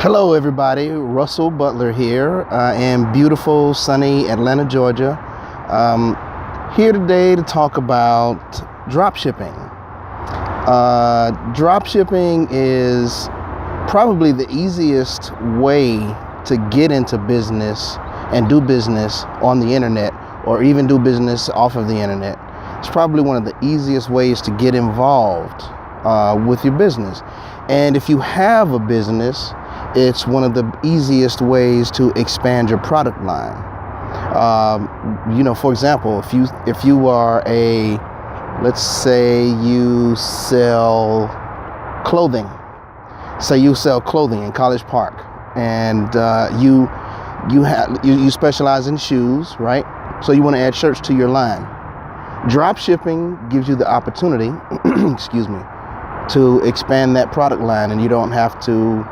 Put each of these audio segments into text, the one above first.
Hello everybody, Russell Butler here in beautiful sunny Atlanta, Georgia. Here today to talk about dropshipping. Dropshipping is probably the easiest way to get into business and do business on the internet, or even do business off of the internet. It's probably one of the easiest ways to get involved with your business. And if you have a business, it's one of the easiest ways to expand your product line. For example, if you are let's say you sell clothing. Say you sell clothing in College Park, and you specialize in shoes, right? So you want to add shirts to your line. Drop shipping gives you the opportunity, excuse me, to expand that product line, and you don't have to.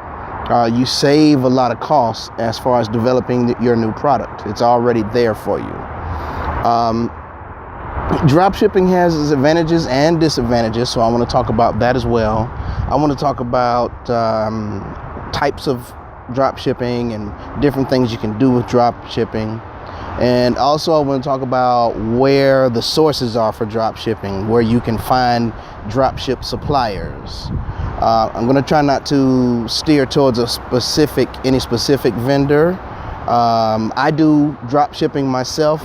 You save a lot of costs as far as developing your new product. It's already there for you. Drop shipping has its advantages and disadvantages, so I want to talk about that as well. I want to talk about types of drop shipping and different things you can do with drop shipping. And also I want to talk about where the sources are for drop shipping, where you can find drop ship suppliers. I'm going to try not to steer towards any specific vendor. I do drop shipping myself.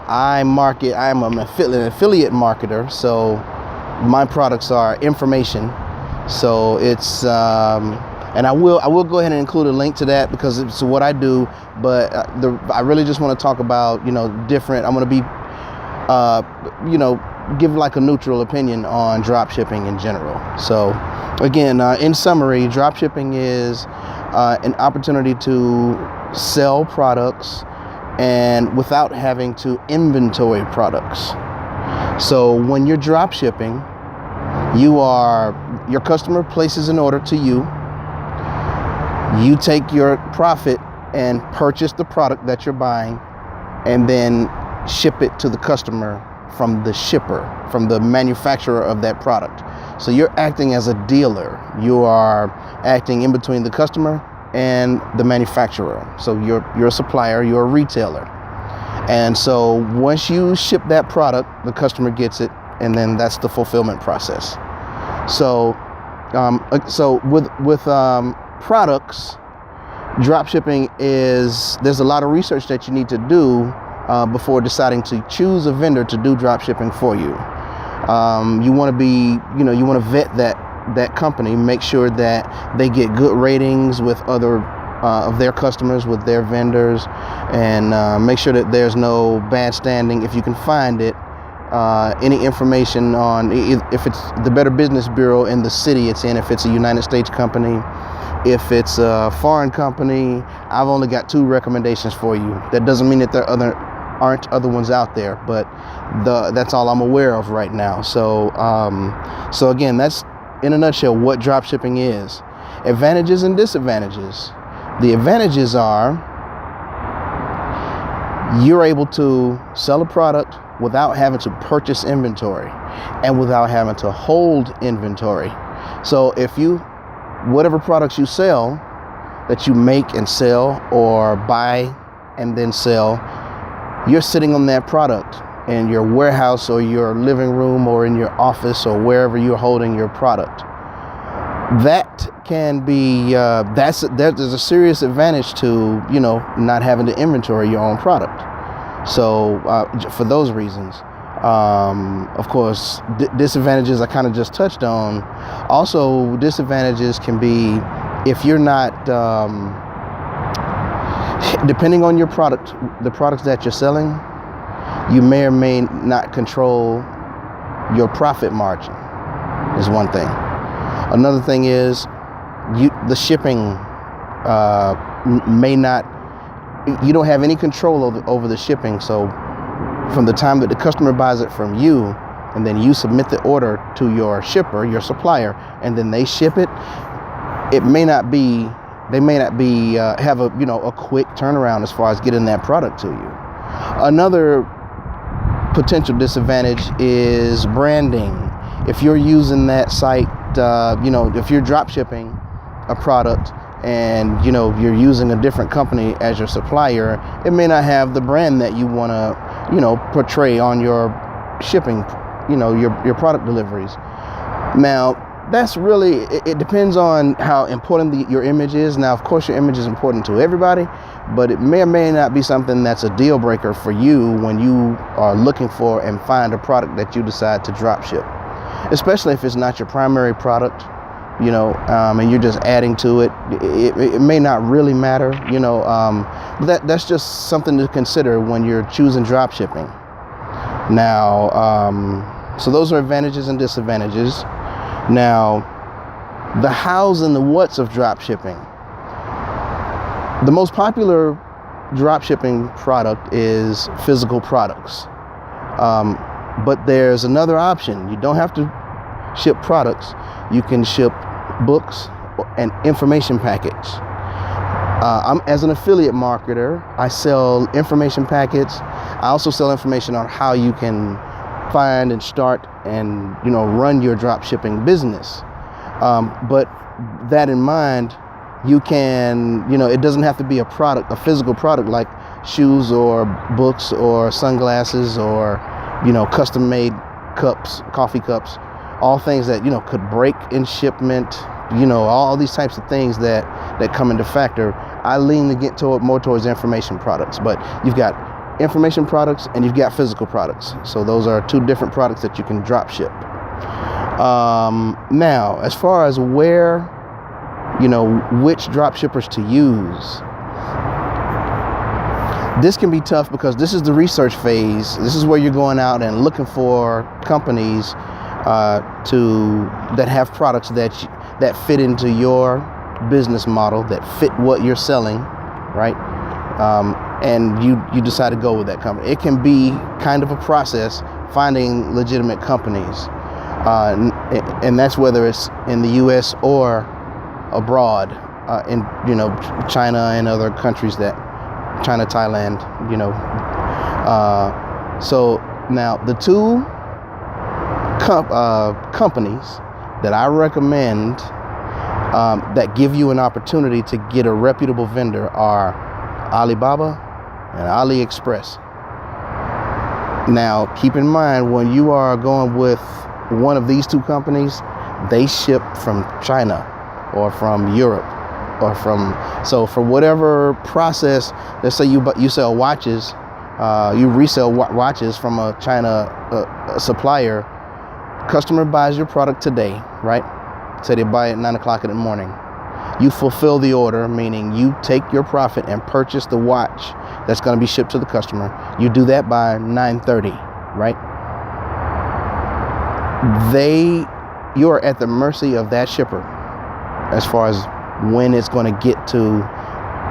I'm an affiliate marketer, so my products are information. So it's and I will go ahead and include a link to that because it's what I do. But I really just want to talk about different. I'm going to be give like a neutral opinion on drop shipping in general. So again, in summary, drop shipping is an opportunity to sell products and without having to inventory products. So when you're drop shipping, your customer places an order to you. You take your profit and purchase the product that you're buying, and then ship it to the customer from the shipper, from the manufacturer of that product. So you're acting as a dealer. You are acting in between the customer and the manufacturer. So you're a supplier, you're a retailer. And so once you ship that product, the customer gets it, and then that's the fulfillment process. So with products, drop shipping there's a lot of research that you need to do before deciding to choose a vendor to do drop shipping for you. You want to vet that company, make sure that they get good ratings with other of their customers, with their vendors, and make sure that there's no bad standing. If you can find it, any information on if it's the Better Business Bureau in the city it's in, if it's a United States company, if it's a foreign company. I've only got 2 recommendations for you. That doesn't mean that there aren't other ones out there, but that's all I'm aware of right now. So again, that's in a nutshell what drop shipping is. Advantages and disadvantages. The advantages are you're able to sell a product without having to purchase inventory and without having to hold inventory. So whatever products you sell, that you make and sell or buy and then sell, you're sitting on that product in your warehouse or your living room or in your office or wherever you're holding your product. That can be there's a serious advantage to not having to inventory your own product. So for those reasons, of course, disadvantages I kind of just touched on. Also, disadvantages can be if you're not depending on your product, the products that you're selling, you may or may not control your profit margin is one thing. Another thing is the shipping you don't have any control over the shipping. So from the time that the customer buys it from you, and then you submit the order to your shipper, your supplier, and then they ship it, they may not have a quick turnaround as far as getting that product to you. Another potential disadvantage is branding. If you're using that site, if you're drop shipping a product and you're using a different company as your supplier, it may not have the brand that you want to portray on your shipping, your product deliveries. Now that's really, it depends on how important your image is. Now, of course, your image is important to everybody, but it may or may not be something that's a deal breaker for you when you are looking for and find a product that you decide to drop ship, especially if it's not your primary product, and you're just adding to it. It may not really matter, but that's just something to consider when you're choosing drop shipping. Now, so those are advantages and disadvantages. Now, the hows and the whats of drop shipping. The most popular drop shipping product is physical products. But there's another option. You don't have to ship products. You can ship books and information packets. I'm as an affiliate marketer, I sell information packets. I also sell information on how you can find and start and run your drop shipping business. But that in mind, you can, it doesn't have to be a physical product like shoes or books or sunglasses or custom made cups, coffee cups, all things that could break in shipment, all these types of things that come into factor. I lean to get more towards information products, but you've got information products and you've got physical products. So those are two different products that you can drop ship. Now, as far as where, which drop shippers to use, this can be tough because this is the research phase. This is where you're going out and looking for companies that have products that fit into your business model, that fit what you're selling, right? And you decide to go with that company. It can be kind of a process finding legitimate companies, and that's whether it's in the U.S. or abroad, in China and other countries China, Thailand, So now the two companies that I recommend that give you an opportunity to get a reputable vendor are Alibaba and AliExpress. Now, keep in mind, when you are going with one of these two companies, they ship from China or from Europe or so for whatever process. Let's say you sell watches, you resell watches from a China supplier. Customer buys your product today, right? Say they buy it at 9 o'clock in the morning. You fulfill the order, meaning you take your profit and purchase the watch that's going to be shipped to the customer. You do that by 9:30, right? You're at the mercy of that shipper as far as when it's going to get to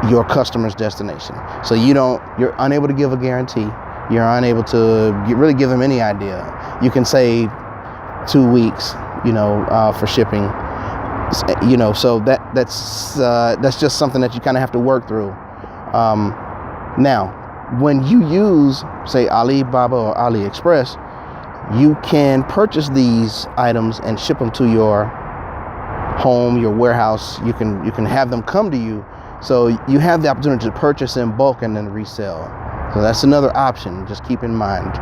your customer's destination. So you're unable to give a guarantee. You're unable to really give them any idea. You can say 2 weeks, for shipping. So that's just something that you kind of have to work through. Now, when you use, say, Alibaba or AliExpress, you can purchase these items and ship them to your home, your warehouse. You can have them come to you, so you have the opportunity to purchase in bulk and then resell. So that's another option. Just keep in mind.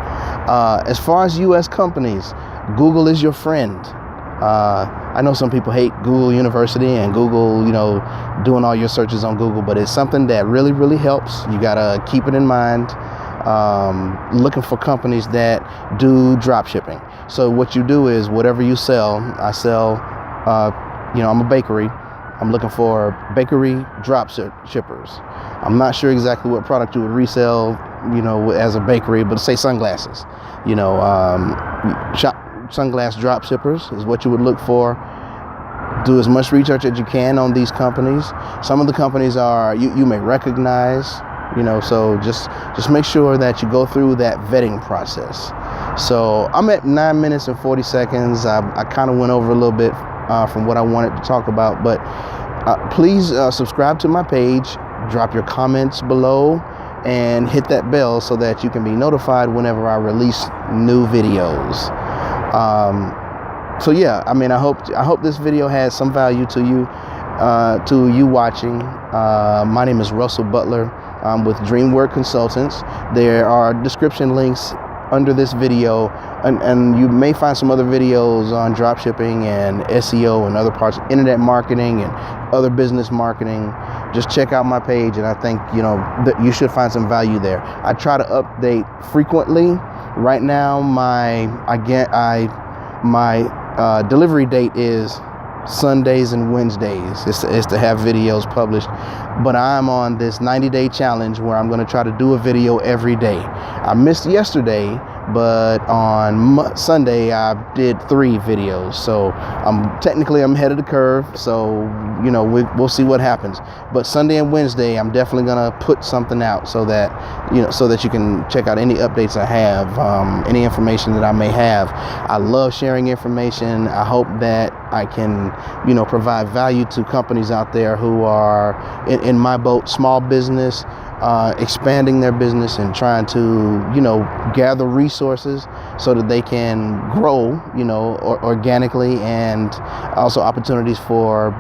As far as U.S. companies, Google is your friend. I know some people hate Google University and Google, doing all your searches on Google, but it's something that really, really helps. You gotta keep it in mind. Looking for companies that do drop shipping. So what you do is whatever you sell, I sell, I'm a bakery. I'm looking for bakery drop shippers. I'm not sure exactly what product you would resell, as a bakery, but say sunglasses. Sunglass drop shippers is what you would look for. Do as much research as you can on these companies. Some of the companies are you may recognize, so just make sure that you go through that vetting process. So I'm at 9 minutes and 40 seconds. I kind of went over a little bit from what I wanted to talk about, but please subscribe to my page, drop your comments below, and hit that bell so that you can be notified whenever I release new videos. So yeah, I hope this video has some value to you. to you watching. My name is Russell Butler. I'm with DreamWork Consultants. There are description links under this video, and you may find some other videos on dropshipping and SEO and other parts of internet marketing and other business marketing. Just check out my page, and I think that you should find some value there. I try to update frequently. Right now, my delivery date is Sundays and Wednesdays is to have videos published, but I'm on this 90-day challenge where I'm going to try to do a video every day. I missed yesterday, but on Sunday I did 3 videos, so I'm ahead of the curve. So we'll see what happens. But Sunday and Wednesday I'm definitely going to put something out so that you can check out any updates I have, any information that I may have. I love sharing information. I hope that I can provide value to companies out there who are in my boat, small business, expanding their business and trying to gather resources so that they can grow organically, and also opportunities for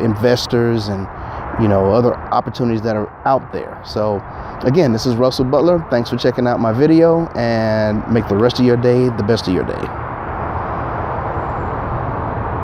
investors and other opportunities that are out there. So again, this is Russell Butler. Thanks for checking out my video, and make the rest of your day the best of your day.